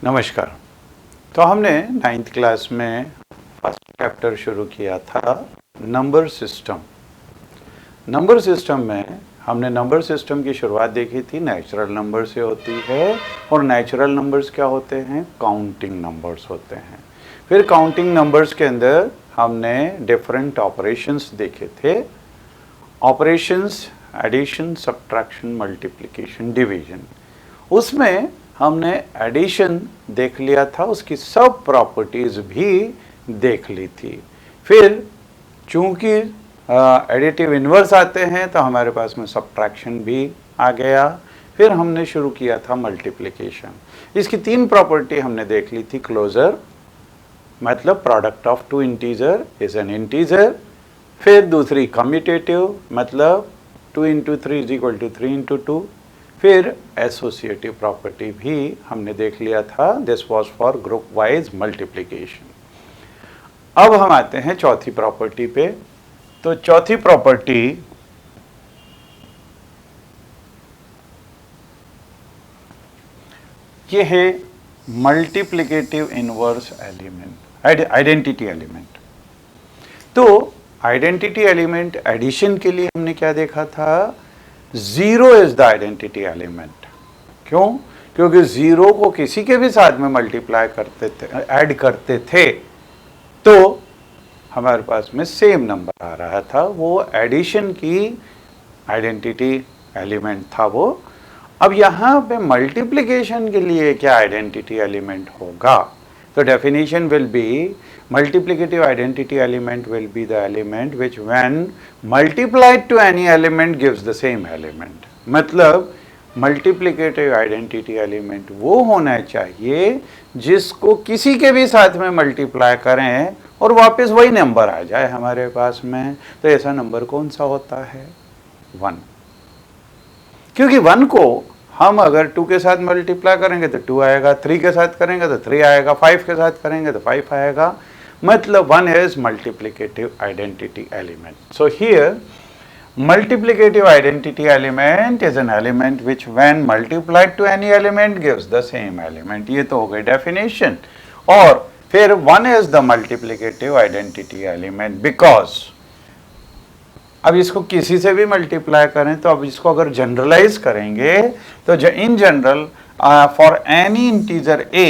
नमस्कार। तो हमने 9th क्लास में फर्स्ट चैप्टर शुरू किया था नंबर सिस्टम। नंबर सिस्टम में हमने नंबर सिस्टम की शुरुआत देखी थी, नेचुरल नंबर से होती है। और नेचुरल नंबर्स क्या होते हैं? काउंटिंग नंबर्स होते हैं। फिर काउंटिंग नंबर्स के अंदर हमने डिफरेंट ऑपरेशंस देखे थे। Operations addition, subtraction, multiplication, division. उसमें हमने एडिशन देख लिया था, उसकी सब प्रॉपर्टीज भी देख ली थी। फिर चूंकि एडिटिव इन्वर्स आते हैं तो हमारे पास में सब्ट्रैक्शन भी आ गया। फिर हमने शुरू किया था मल्टीप्लिकेशन। इसकी तीन प्रॉपर्टी हमने देख ली थी। क्लोजर मतलब product of two integer is an integer. फिर दूसरी कम्यूटेटिव मतलब 2 × 3 = 3 × 2। फिर एसोसिएटिव प्रॉपर्टी भी हमने देख लिया था। This was for group wise multiplication. अब हम आते हैं चौथी प्रॉपर्टी पे। तो चौथी प्रॉपर्टी ये है multiplicative inverse element, identity element. तो आइडेंटिटी एलिमेंट एडिशन के लिए हमने क्या देखा था? 0 इज द आइडेंटिटी एलिमेंट। क्यों? क्योंकि 0 को किसी के भी साथ में मल्टीप्लाई करते थे, ऐड करते थे, तो हमारे पास में सेम नंबर आ रहा था। वो एडिशन की आइडेंटिटी एलिमेंट था वो। अब यहाँ पे मल्टीप्लिकेशन के लिए क्या आइडेंटिटी एलिमेंट होगा? तो definition will be multiplicative identity element will be the element which when multiplied to any element gives the same element। मतलब multiplicative identity element वो होना चाहिए जिसको किसी के भी साथ में मल्टीप्लाई करें और वापस वही नंबर आ जाए हमारे पास में। तो ऐसा नंबर कौन सा होता है? 1। क्योंकि 1 को हम अगर 2 के साथ मल्टीप्लाई करेंगे तो 2 आएगा, 3 के साथ करेंगे तो 3 आएगा, 5 के साथ करेंगे तो 5 आएगा। मतलब 1 is multiplicative identity element. So here multiplicative identity element is an element which when multiplied to any element gives the same element। ये तो हो गई डेफिनेशन। और फिर 1 is the multiplicative identity element because अब इसको किसी से भी मल्टीप्लाई करें तो अब इसको अगर जनरलाइज करेंगे तो इन general for any integer a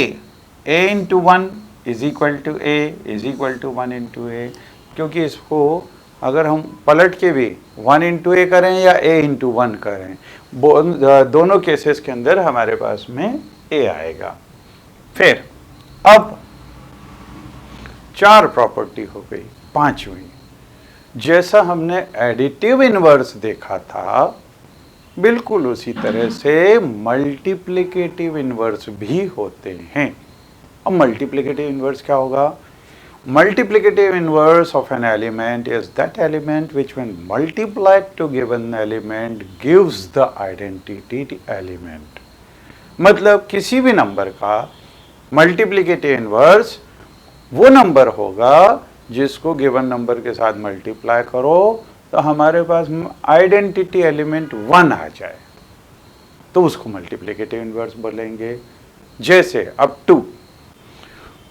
into 1 is equal to a is equal to 1 into a। क्योंकि इसको अगर हम पलट के भी 1 into a करें या a into 1 करें, दोनों केसेस के अंदर हमारे पास में a आएगा। फिर अब 4 प्रॉपर्टी हो गई। 5वीं, जैसा हमने एडिटिव इनवर्स देखा था बिल्कुल उसी तरह से मल्टीप्लिकेटिव इनवर्स भी होते हैं। अब मल्टीप्लिकेटिव इनवर्स क्या होगा? Multiplicative inverse of an element is that element which when multiplied to given element gives the identity element. मतलब किसी भी नंबर का मल्टीप्लिकेटिव इनवर्स वो नंबर होगा जिसको गिवन नंबर के साथ मल्टीप्लाई करो तो हमारे पास आइडेंटिटी एलिमेंट 1 आ जाए, तो उसको मल्टीप्लिकेटिव इनवर्स बोलेंगे। जैसे अब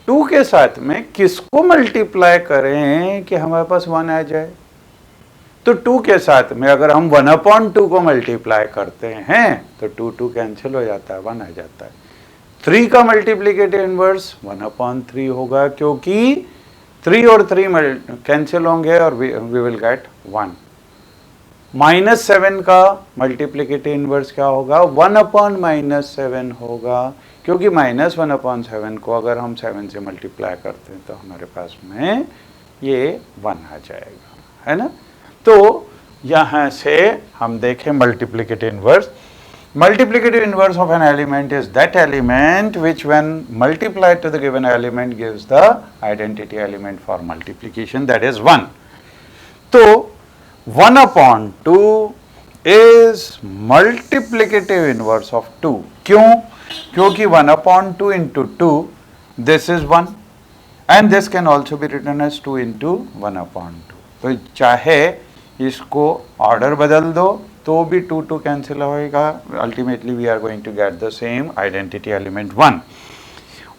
2 के साथ में किसको मल्टीप्लाई करें कि हमारे पास 1 आ जाए? तो 2 के साथ में अगर हम 1/2 को मल्टीप्लाई करते हैं तो 2 कैंसिल हो जाता है, 1 आ जाता है। 3 का मल्टीप्लिकेटिव इनवर्स 1/3 होगा क्योंकि 3 और 3 कैंसिल होंगे और वी विल गेट 1। -7 का मल्टीप्लिकेटिव इनवर्स क्या होगा? 1/-7 होगा क्योंकि -1/7 को अगर हम 7 से मल्टीप्लाई करते हैं तो हमारे पास में ये 1 आ जाएगा, है ना। तो यहाँ से हम देखें multiplicative inverse. Multiplicative inverse of an element is that element which when multiplied to the given element gives the identity element for multiplication, that is 1. तो 1/2 is multiplicative inverse of 2। क्यों? क्योंकि 1/2 into 2 this is 1 and this can also be written as 2 into 1/2। तो चाहे इसको order बदल दो तो भी 2 कैंसिल होएगा। Ultimately we are going to get the same identity element 1।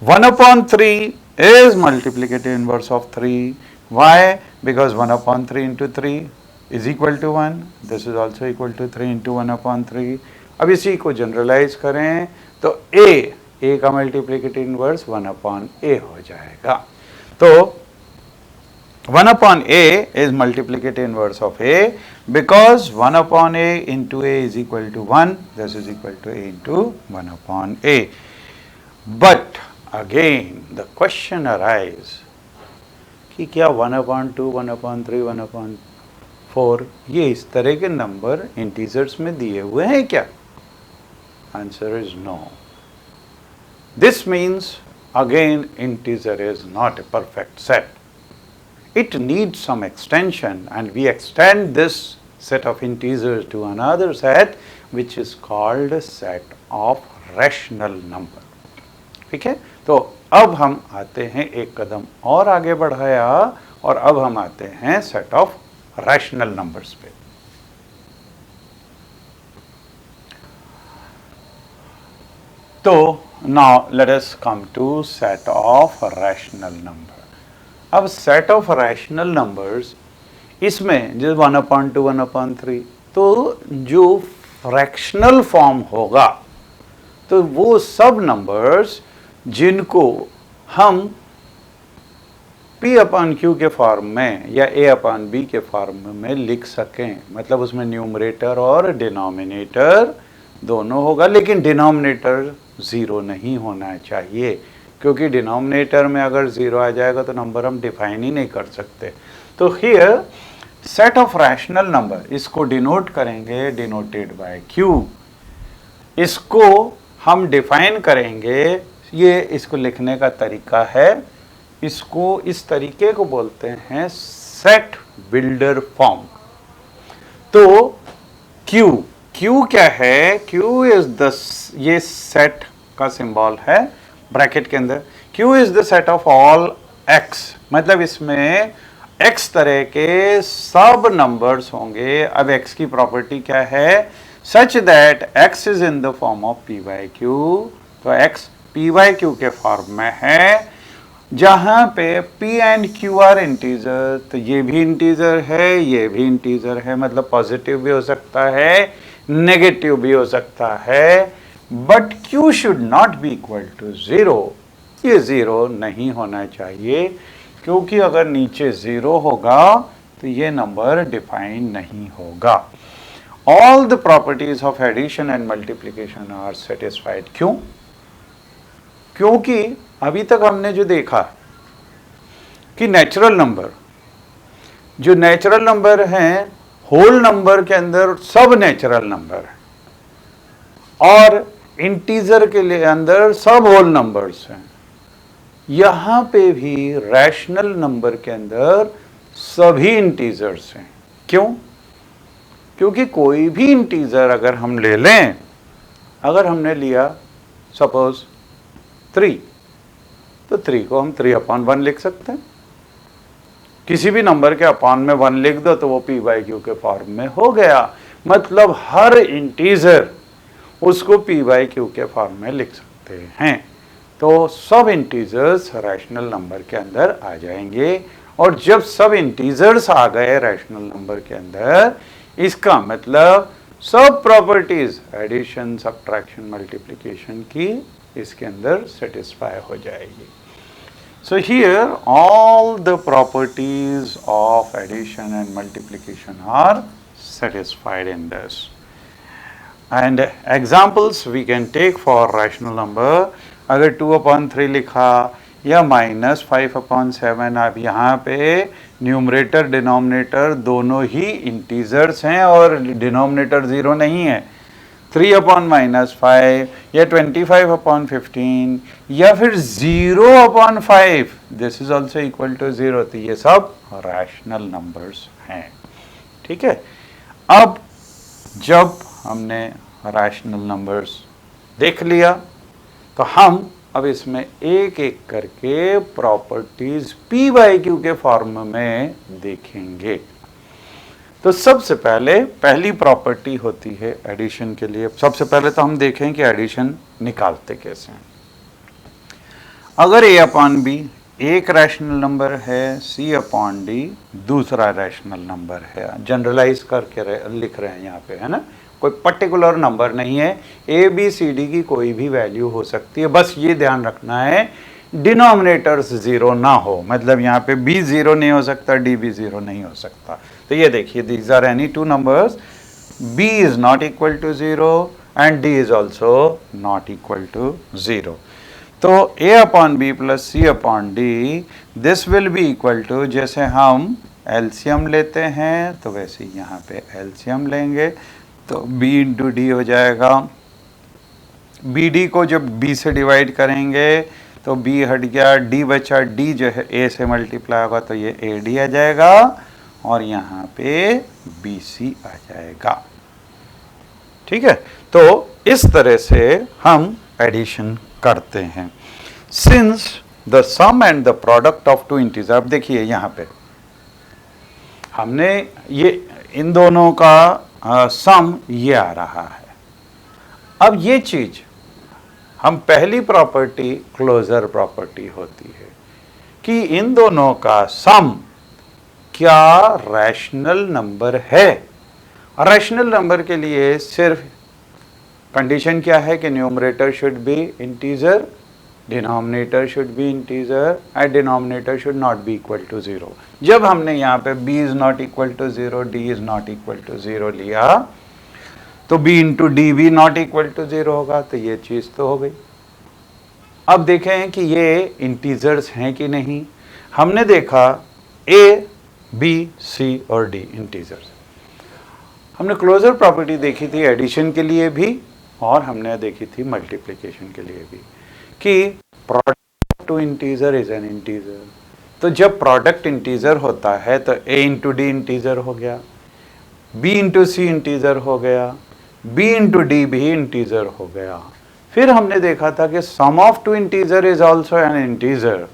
1 upon 3 is multiplicative inverse of 3. Why? Because 1 upon 3 into 3 is equal to 1. This is also equal to 3 into 1 upon 3. अब इसी को generalise करें तो a का multiplicative inverse 1 upon a हो जाएगा. तो 1 upon a is multiplicative inverse of a because 1 upon a into a is equal to 1. This is equal to a into 1 upon a. But again the question arises कि क्या 1 upon 2, 1 upon 3, 1 upon 4 ये इस तरह के number integers में दिए हुए हैं क्या? Answer is no. This means again integer is not a perfect set. It needs some extension and we extend this set of integers to another set which is called a set of rational number. ठीक है, तो अब हम आते हैं एक कदम और आगे बढ़ाया और अब हम आते हैं सेट ऑफ रैशनल नंबर्स पे. तो now let us come to set of rational number. अब सेट ऑफ रैशनल नंबर्स इसमें जो 1 upon 2, 1 upon 3 तो जो फ्रैक्शनल फॉर्म होगा तो वो सब नंबर्स जिनको हम P upon Q के फॉर्म में या A upon B के फॉर्म में लिख सकें, मतलब उसमें न्यूमरेटर और डिनोमिनेटर दोनों होगा, लेकिन डिनोमिनेटर ज़ीरो नहीं होना चाहिए क्योंकि डिनोमिनेटर में अगर ज़ीरो आ जाएगा तो नंबर हम डिफाइन ही नहीं कर सकते. तो here set of rational number इसको डिनोट करेंगे डिनोटेड बाय Q. इसको हम डिफाइन करेंगे, ये इसको लिखने का तरीका है, इसको इस तरीके को बोलते हैं सेट बिल्डर फॉर्म. तो Q क्या है? Q इज द, ये सेट का सिंबल है ब्रैकेट के अंदर. Q is the set of all x, मतलब इसमें x तरह के सब नंबर्स होंगे. अब x की प्रॉपर्टी क्या है? Such that x is in the form of p by q. तो x p बाई क्यू के फॉर्म में है, जहां पे p and q are integer. तो ये भी इंटीजर है, ये भी इंटीजर है, मतलब पॉजिटिव भी हो सकता है, नेगेटिव भी हो सकता है. But q should not be equal to 0. ये 0 नहीं होना चाहिए क्योंकि अगर नीचे 0 होगा तो ये नंबर डिफाइन नहीं होगा. All the properties of addition and multiplication are satisfied. क्यों? क्योंकि अभी तक हमने जो देखा कि नेचुरल नंबर, जो नेचुरल नंबर हैं, होल नंबर के अंदर सब नेचुरल नंबर है और इंटीजर के लिए अंदर सब होल नंबर्स हैं. यहां पे भी रैशनल नंबर के अंदर सभी इंटीजर्स हैं. क्यों? क्योंकि कोई भी इंटीजर अगर हम ले लें, अगर हमने लिया सपोज 3, तो 3 को हम 3 अपॉन 1 लिख सकते हैं. किसी भी नंबर के अपॉन में 1 लिख दो तो वो p बाई क्यू के फॉर्म में हो गया. मतलब हर इंटीजर उसको p बाई क्यू के फॉर्म में लिख सकते हैं. तो सब इंटीजर्स रैशनल नंबर के अंदर आ जाएंगे और जब सब इंटीजर्स आ गए रैशनल नंबर के अंदर, इसका मतलब सब प्रॉपर्टीज एडिशन, सब्ट्रैक्शन, मल्टीप्लिकेशन की इसके अंदर सेटिस्फाई हो जाएगी. So here all the properties of addition and multiplication are satisfied in this. And examples we can take for rational number. अगर 2 upon 3 लिखा या -5 upon 7, अब यहाँ पे न्यूमरेटर डिनोमिनेटर दोनों ही इंटीजर्स हैं और डिनोमिनेटर 0 नहीं है. 3 upon -5 या 25 upon 15 या फिर 0 upon 5, this is also equal to 0. तो ये सब रैशनल नंबर्स हैं. ठीक है. अब जब हमने रैशनल नंबर्स देख लिया तो हम अब इसमें एक एक करके प्रॉपर्टीज p बाई क्यू के फॉर्म में देखेंगे. तो सबसे पहले पहली प्रॉपर्टी होती है एडिशन के लिए. सबसे पहले तो हम देखें कि एडिशन निकालते कैसे हैं. अगर a अपॉन बी एक रैशनल नंबर है, c अपॉन डी दूसरा रैशनल नंबर है, जनरलाइज करके लिख रहे हैं यहाँ पे, है ना, कोई पर्टिकुलर नंबर नहीं है, ए बी सी डी की कोई भी वैल्यू हो सकती है, बस ये ध्यान रखना है डिनोमिनेटर्स जीरो ना हो, मतलब यहाँ पे बी जीरो नहीं हो सकता, डी भी जीरो नहीं हो सकता। तो ये देखिए, these are any two numbers, b is not equal to 0 and d is also not equal to 0. तो a upon B plus C upon D this will be equal to, जैसे हम एलसीएम लेते हैं तो वैसे यहाँ पे एलसीएम लेंगे, तो b इंटू डी हो जाएगा, बी डी को जब b से डिवाइड करेंगे तो b हट गया, d बचा, d जो है a से मल्टीप्लाई होगा तो ये ए डी आ जाएगा और यहाँ पे बी सी आ जाएगा। ठीक है, तो इस तरह से हम एडिशन करते हैं। Since the sum and the product of two integer, अब देखिए यहाँ पे हमने ये इन दोनों का सम ये आ रहा है। अब ये चीज हम पहली प्रॉपर्टी क्लोजर प्रॉपर्टी होती है कि इन दोनों का सम क्या रैशनल नंबर है। रैशनल नंबर के लिए सिर्फ कंडीशन क्या है कि numerator should be integer, denominator should be integer and denominator should not be equal to 0। जब हमने यहाँ पे b is not equal to 0, d is not equal to 0 लिया तो b इंटू डी भी नॉट इक्वल टू 0 होगा, तो ये चीज तो हो गई। अब देखें कि ये इंटीजर्स हैं कि नहीं। हमने देखा a, b, c और d इंटीजर्स। हमने क्लोजर प्रॉपर्टी देखी थी एडिशन के लिए भी और हमने देखी थी मल्टीप्लिकेशन के लिए भी कि product two integer is an integer. तो जब प्रोडक्ट इंटीजर होता है तो a इंटू डी इंटीजर हो गया, b इंटू सी इंटीजर हो गया, b इंटू डी भी इंटीजर हो गया। फिर हमने देखा था कि sum of two integer is also an integer,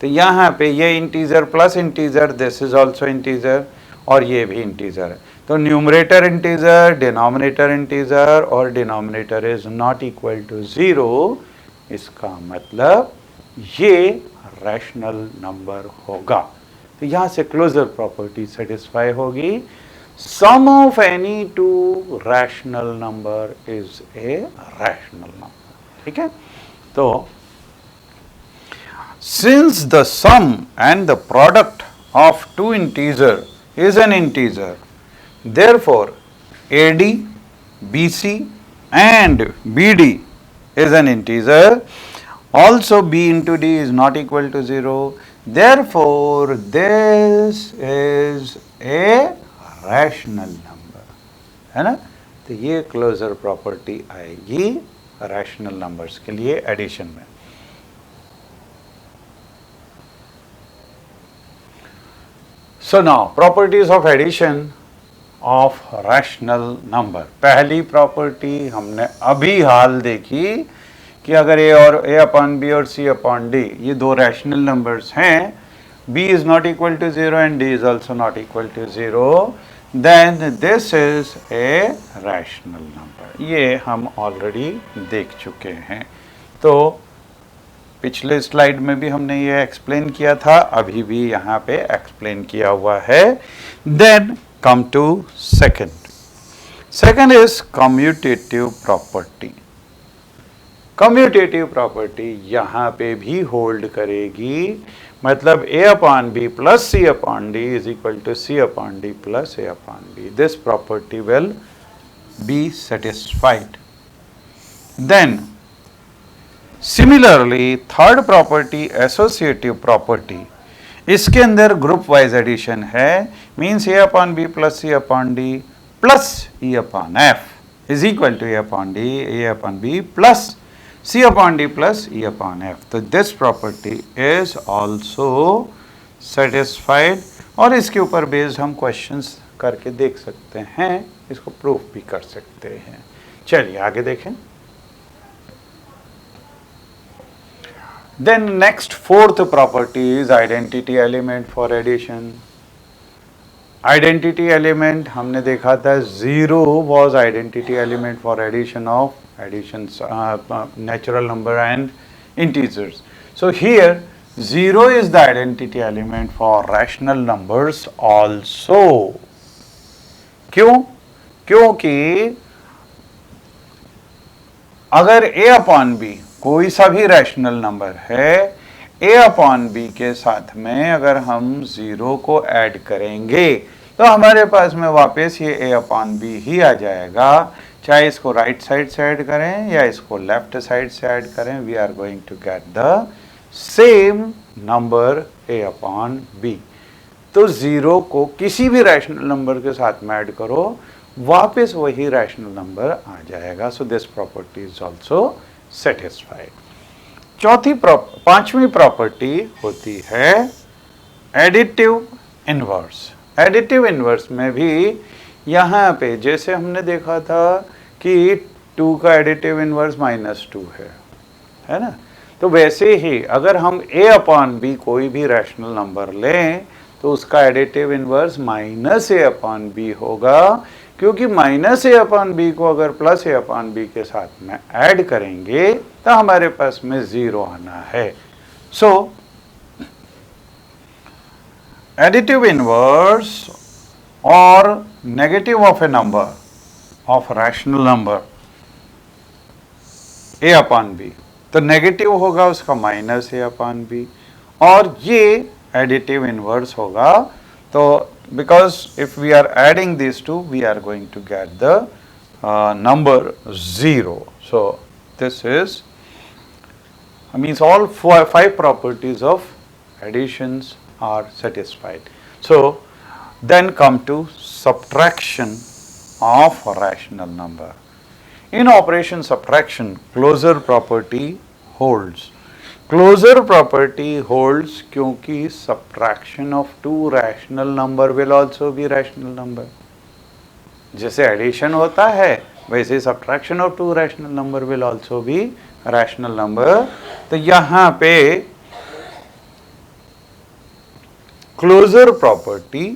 तो यहाँ पे ये integer plus integer this is also integer और ये भी इंटीजर है। तो न्यूमरेटर इंटीजर, डिनोमिनेटर इंटीजर और denominator is not equal to 0, इसका मतलब ये रैशनल नंबर होगा। तो यहाँ से क्लोजर प्रॉपर्टी सेटिस्फाई होगी, sum of any two rational number is a rational number. ठीक है, तो since the sum and the product of two integer is an integer, therefore AD, BC and BD is an integer, also B into D is not equal to 0, therefore this is a rational number, है ना। तो ये closure property आएगी rational numbers के लिए addition में। So now properties of addition of rational number। पहली property हमने अभी हाल देखी कि अगर a और a अपॉन बी और c अपॉन डी ये दो रैशनल नंबर्स हैं, b is not equal to 0 and d is also not equal to 0, then this is a rational number। ये हम ऑलरेडी देख चुके हैं। तो पिछले स्लाइड में भी हमने ये एक्सप्लेन किया था, अभी भी यहाँ पे एक्सप्लेन किया हुआ है। Then come to second. Second is commutative property. Commutative property यहाँ पे भी होल्ड करेगी, मतलब a upon B plus C upon D is equal to C upon D plus a upon B. This property will be satisfied. Then similarly third property associative property, इसके अंदर group wise addition है, means A upon B plus C upon D plus E upon F is equal to A upon D, A upon B plus C upon D plus E upon F. तो this property is also satisfied और इसके ऊपर based हम questions करके देख सकते हैं, इसको प्रूफ भी कर सकते हैं। चलिए आगे देखें। Then next fourth property is identity element for addition। Identity element हमने देखा था 0 was identity element for addition of natural number and integers। So here 0 is the identity element for rational numbers also. क्यों? क्योंकि अगर a upon b कोई सा भी rational number है, a अपॉन b के साथ में अगर हम 0 को ऐड करेंगे तो हमारे पास में वापस ये a अपॉन b ही आ जाएगा। चाहे इसको राइट साइड से ऐड करें या इसको लेफ्ट साइड से ऐड करें, we are going to get the same number a upon b। तो 0 को किसी भी रैशनल नंबर के साथ में ऐड करो, वापस वही रैशनल नंबर आ जाएगा। So this property is also satisfied. पांचवी प्रॉपर्टी होती है एडिटिव इनवर्स। एडिटिव इनवर्स में भी यहाँ पे जैसे हमने देखा था कि 2 का एडिटिव इनवर्स -2 है ना, तो वैसे ही अगर हम a अपॉन b कोई भी रैशनल नंबर लें तो उसका additive inverse -a upon b होगा, क्योंकि -a अपॉन b को अगर +a अपॉन b के साथ में ऐड करेंगे तो हमारे पास में 0 आना है। सो एडिटिव इनवर्स और negative of A number of rational number a upon b, तो नेगेटिव होगा उसका -a अपॉन b, और ये एडिटिव इनवर्स होगा। तो because if we are adding these two, we are going to get the number 0. So this is, means all 5 properties of additions are satisfied. So then come to subtraction of a rational number. In operation subtraction, closure property holds. Closure property holds क्योंकि subtraction of 2 rational number will also be rational number. जैसे addition होता है वैसे subtraction of 2 rational number will also be rational number. तो यहाँ पे closure property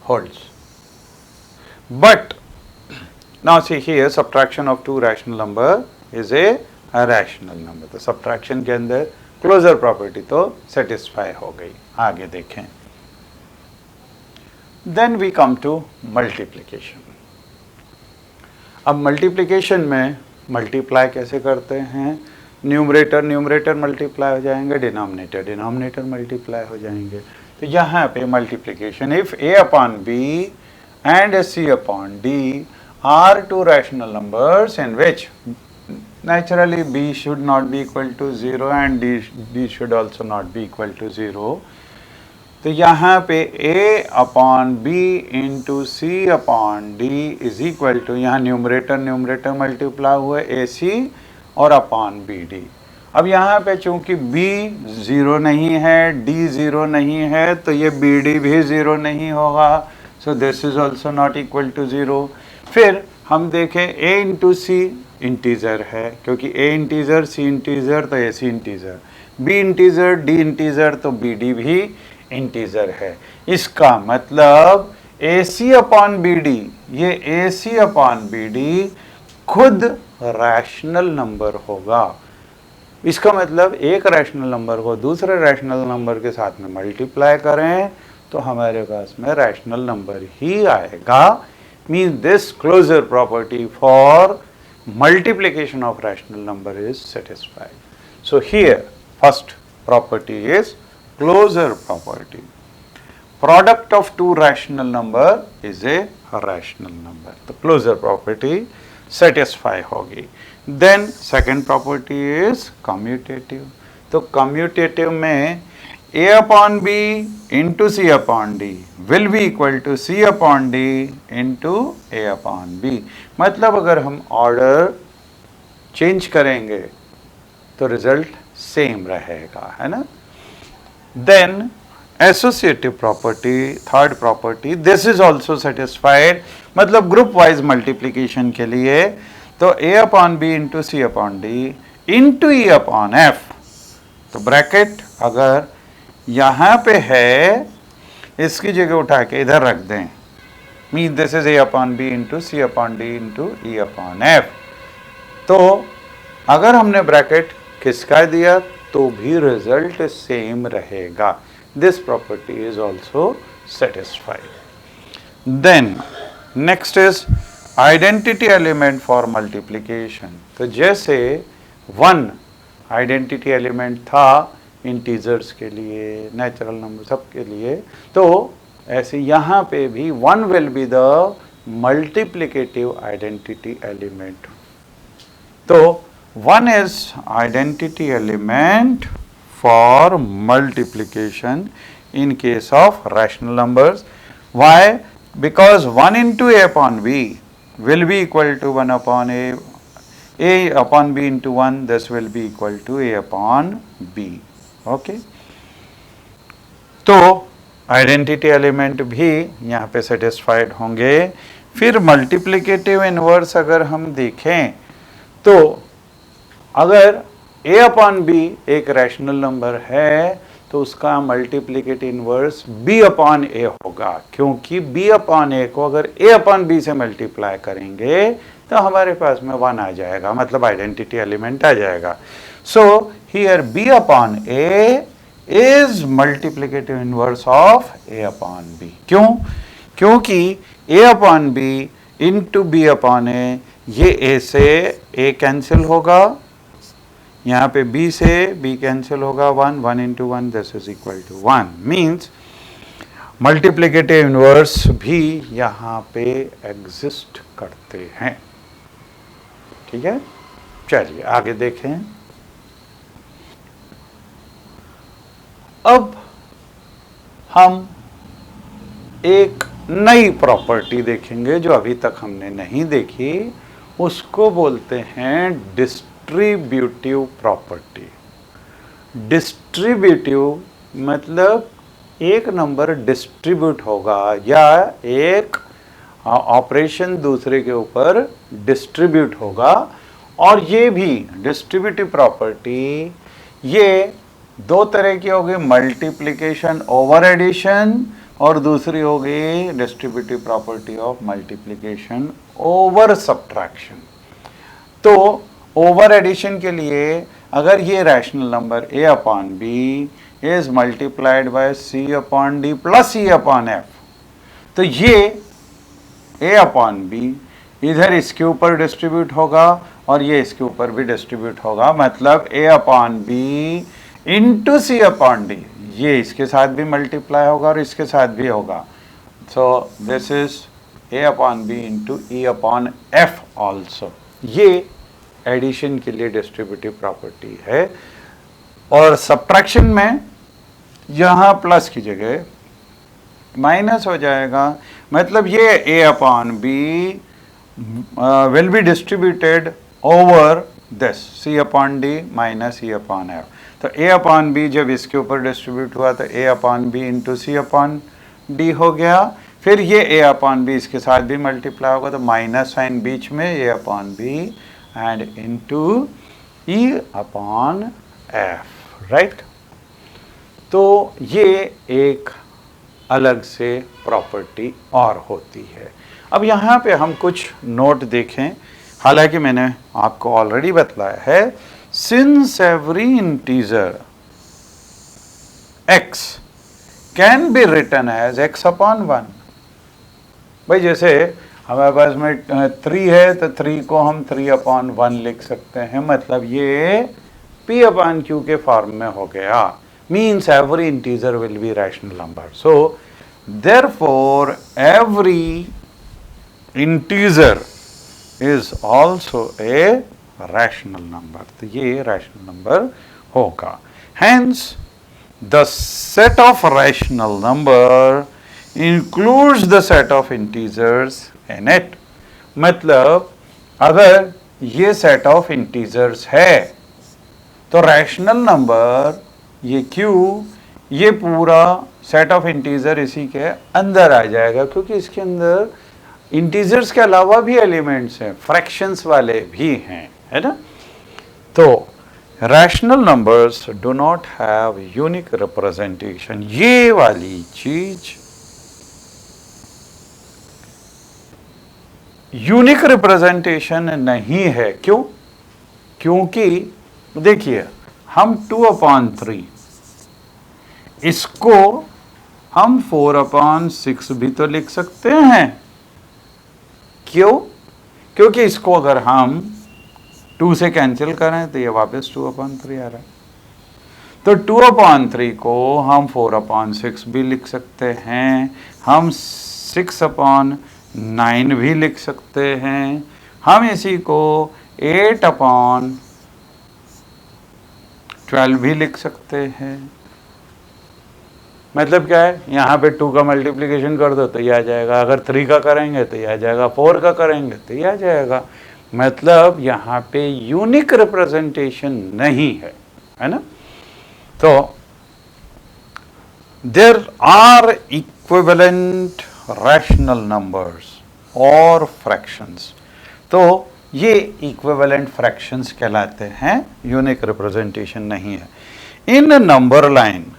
holds, but now see here subtraction of 2 rational number is a rational number. तो subtraction के अंदर क्लोजर प्रॉपर्टी तो सेटिस्फाई हो गई। आगे देखें, then we come to multiplication. अब मल्टीप्लिकेशन में मल्टीप्लाई कैसे करते हैं? न्यूमरेटर न्यूमरेटर मल्टीप्लाई हो जाएंगे, डिनोमिनेटर डिनोमिनेटर मल्टीप्लाई हो जाएंगे। तो यहाँ पे multiplication, if a upon b and c upon d are 2 rational numbers in which naturally b should not be equal to 0 and d should also not be equal to 0, तो यहाँ पे a upon b into c upon d is equal to, यहाँ numerator numerator multiply हुआ ac और upon bd। अब यहाँ पे चूंकि b 0 नहीं है, d 0 नहीं है, तो ये bd भी 0 नहीं होगा। So this is also not equal to 0। फिर हम देखें a इंटू c इंटीजर है, क्योंकि a इंटीजर c इंटीजर तो ac integer, b integer d integer तो bd भी इंटीजर है। इसका मतलब ac अपॉन bd, ये ac अपॉन bd खुद रैशनल नंबर होगा। इसका मतलब एक रैशनल नंबर को दूसरे रैशनल नंबर के साथ में मल्टीप्लाई करें तो हमारे पास में रैशनल नंबर ही आएगा। Means this closure property for multiplication of rational number is satisfied. So here first property is closure property. Product of 2 rational number is a rational number. The closure property satisfy होगी। Then second property is commutative. तो commutative में a upon b into c upon d will be equal to c upon d into a upon b। मतलब अगर हम order change करेंगे तो result same रहेगा, है ना। Then associative property, third property, this is also satisfied. मतलब group wise multiplication के लिए तो a upon b into C upon D into E upon F, तो ब्रैकेट अगर यहाँ पे है इसकी जगह उठा के इधर रख दें, mean this is a upon b into C upon D into E upon F. तो अगर हमने ब्रैकेट किसका दिया तो भी रिजल्ट सेम रहेगा. This property is also satisfied. Then next is identity element for multiplication. तो जैसे 1 आइडेंटिटी एलिमेंट था इंटीजर्स के लिए, नेचुरल नंबर सब के लिए, तो ऐसे यहाँ पे भी 1 will be the multiplicative identity element. तो 1 is identity element for multiplication in case of rational numbers. Why? Because 1 into a upon b will be equal to 1 upon a upon b into 1, this will be equal to a upon b. Okay? तो identity element भी यहाँ पे satisfied होंगे. फिर multiplicative inverse अगर हम देखें तो अगर a अपॉन b एक रैशनल नंबर है तो उसका multiplicative inverse b upon a होगा, क्योंकि b अपॉन a को अगर a अपॉन b से मल्टीप्लाई करेंगे तो हमारे पास में 1 आ जाएगा, मतलब आइडेंटिटी एलिमेंट आ जाएगा. So here b upon a is multiplicative inverse of a upon b. क्यों? क्योंकि a upon b into b upon a, ये a से a कैंसिल होगा, यहाँ पे b से b कैंसिल होगा, 1 into 1 this is equal to 1. Means multiplicative inverse भी यहाँ पे एग्जिस्ट करते हैं. ठीक है, चलिए आगे देखें. अब हम एक नई प्रॉपर्टी देखेंगे जो अभी तक हमने नहीं देखी, उसको बोलते हैं डिस्ट्रीब्यूटिव प्रॉपर्टी. डिस्ट्रीब्यूटिव मतलब एक नंबर डिस्ट्रीब्यूट होगा या एक ऑपरेशन दूसरे के ऊपर डिस्ट्रीब्यूट होगा. और ये भी डिस्ट्रीब्यूटिव प्रॉपर्टी ये दो तरह की होगी, मल्टीप्लिकेशन ओवर एडिशन और दूसरी होगी distributive property of multiplication over subtraction. तो ओवर एडिशन के लिए अगर ये rational number a upon b is multiplied by c upon d plus e upon f, तो ये a अपॉन b इधर इसके ऊपर डिस्ट्रीब्यूट होगा और ये इसके ऊपर भी डिस्ट्रीब्यूट होगा, मतलब a upon b into C upon D, ये इसके साथ भी मल्टीप्लाई होगा और इसके साथ भी होगा. So this is a upon b into e upon f also. ये एडिशन के लिए डिस्ट्रीब्यूटिव प्रॉपर्टी है. और सब्ट्रैक्शन में यहाँ प्लस की जगह माइनस हो जाएगा, मतलब ये a upon b will be distributed over this c upon d minus e upon f. तो a अपॉन b जब इसके ऊपर डिस्ट्रीब्यूट हुआ तो a upon b into C upon D हो गया. फिर ये a अपॉन b इसके साथ भी मल्टीप्लाई होगा तो माइनस साइन बीच में a upon b and into e upon f. Right, तो ये एक अलग से प्रॉपर्टी और होती है. अब यहाँ पे हम कुछ नोट देखें, हालांकि मैंने आपको ऑलरेडी बतलाया है. Since every integer x can be written as x upon 1. भाई जैसे हमारे पास में 3 है तो 3 को हम 3 अपॉन 1 लिख सकते हैं, मतलब ये p अपॉन q के फॉर्म में हो गया. Means every integer will be rational number. So therefore every integer is also a rational number. तो ये रैशनल नंबर होगा. Hence the set of rational number includes the set of integers in it. मतलब अगर ये set of integers है तो rational number ये q, ये पूरा सेट ऑफ इंटीजर इसी के अंदर आ जाएगा, क्योंकि इसके अंदर इंटीजर्स के अलावा भी एलिमेंट्स हैं, फ्रैक्शंस वाले भी हैं, है ना. तो rational numbers do not have unique representation. ये वाली चीज यूनिक रिप्रेजेंटेशन नहीं है. क्यों? क्योंकि देखिए हम 2/3 इसको हम 4/6 भी तो लिख सकते हैं। क्यों? क्योंकि इसको अगर हम 2 से कैंसिल करें तो ये वापस 2/3 आ रहा है। तो 2/3 को हम 4/6 भी लिख सकते हैं, हम 6/9 भी लिख सकते हैं, हम इसी को 8/12 भी लिख सकते हैं। मतलब क्या है, यहाँ पे 2 का मल्टीप्लिकेशन कर दो तो ये आ जाएगा, अगर 3 का करेंगे तो ये आ जाएगा, 4 का करेंगे तो ये आ जाएगा। मतलब यहाँ पे यूनिक रिप्रेजेंटेशन नहीं है ना। तो there are equivalent rational numbers और फ्रैक्शंस। तो ये इक्विवेलेंट फ्रैक्शंस कहलाते हैं, यूनिक रिप्रेजेंटेशन नहीं है। In number line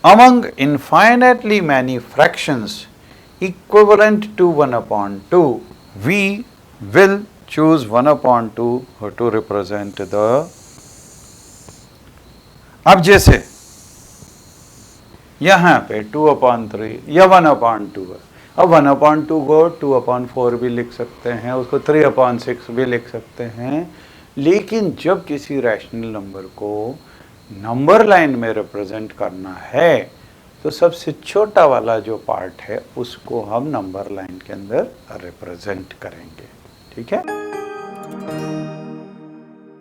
among infinitely many fractions equivalent to 1/2, we will choose 1/2 to represent the। अब जैसे यहाँ पे 2/3 या 1/2 है, अब 1/2 को 2/4 भी लिख सकते हैं, उसको 3/6 भी लिख सकते हैं। लेकिन जब किसी रैशनल नंबर को नंबर लाइन में रिप्रेजेंट करना है तो सबसे छोटा वाला जो पार्ट है उसको हम नंबर लाइन के अंदर रिप्रेजेंट करेंगे। ठीक है।